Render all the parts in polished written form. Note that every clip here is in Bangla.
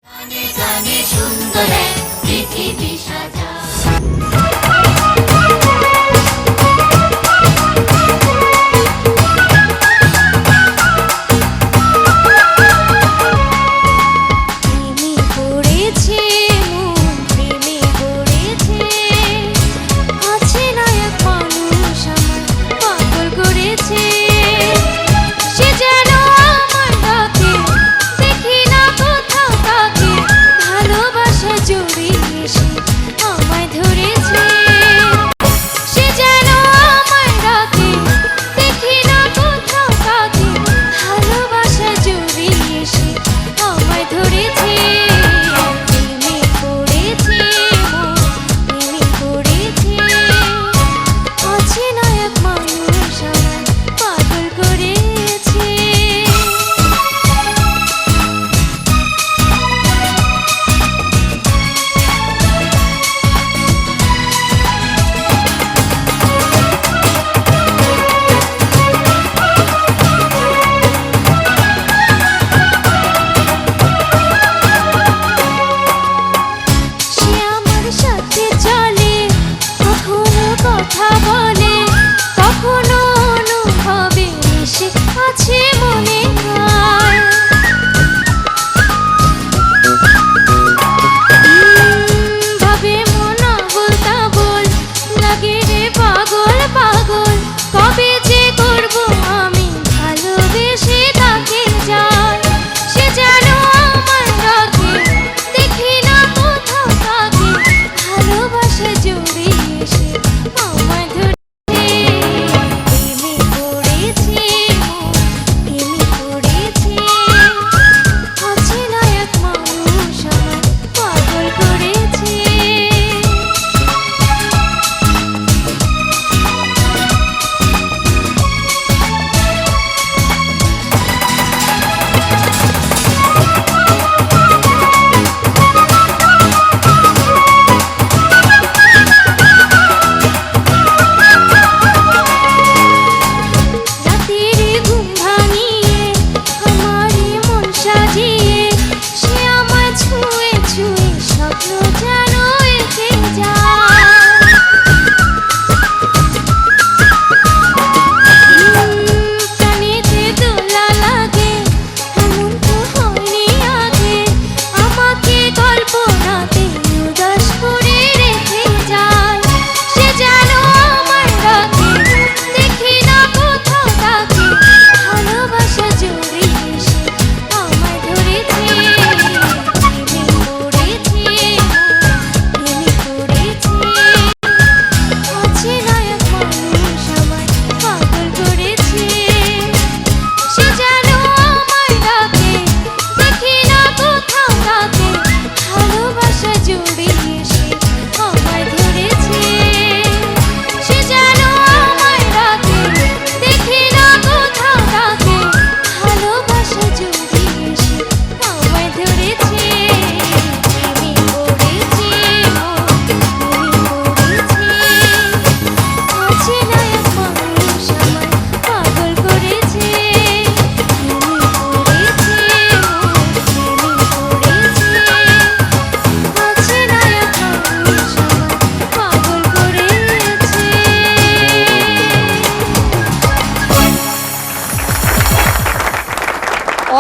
গানে গানে সুন্দর এক পৃথিবী সাজা।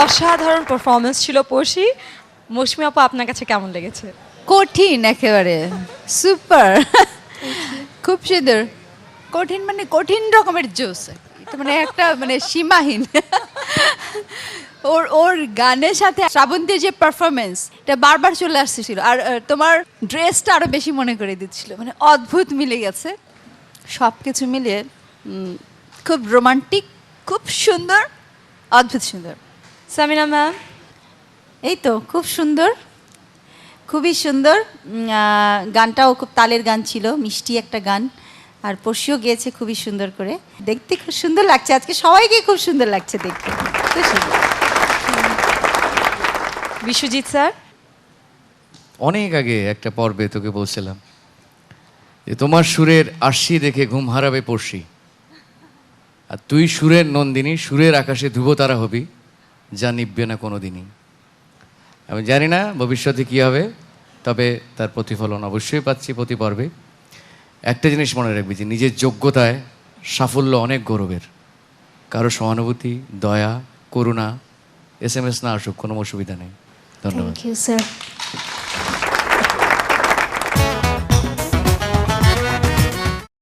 অসাধারণ পারফরমেন্স ছিল পড়শি। মৌসুমী আপু, আপনার কাছে কেমন লেগেছে? কঠিন, একেবারে সুপার, খুব সুন্দর। কঠিন মানে কঠিন রকমের জোস, এটা মানে একটা মানে সীমাহীন। ওর ওর গানের সাথে শ্রাবন্তীর যে পারফরমেন্স, এটা বারবার চলে আসছিল। আর তোমার ড্রেসটা আরো বেশি মনে করে দিচ্ছিল, মানে অদ্ভুত মিলে গেছে সব কিছু মিলিয়ে। খুব রোমান্টিক, খুব সুন্দর, অদ্ভুত সুন্দর। সামিনা ম্যাম? এই তো খুব সুন্দর, খুবই সুন্দর। গানটাও খুব তালের গান ছিল, মিষ্টি একটা গান। আর পরশিও গেয়েছে খুবই সুন্দর করে, দেখতে খুব সুন্দর লাগছে। আজকে সবাইকে খুব সুন্দর লাগছে দেখতে, খুব সুন্দর। বিশ্বজিৎ স্যার? অনেক আগে একটা পর্বে তোকে বলছিলাম যে তোমার সুরের আরশি দেখে ঘুম হারাবে পড়শি, আর তুই সুরের নন্দিনী, সুরের আকাশে ধ্রুবতারা হবি, যা নিববে না কোনোদিনই। আমি জানি না ভবিষ্যতে কী হবে, তবে তার প্রতিফলন অবশ্যই পাচ্ছি প্রতি পর্বে। একটা জিনিস মনে রাখবি যে নিজের যোগ্যতায় সাফল্য অনেক গৌরবের। কারো সহানুভূতি, দয়া, করুণা, SMS না আসুক, কোনো অসুবিধা নেই। ধন্যবাদ। Thank you sir.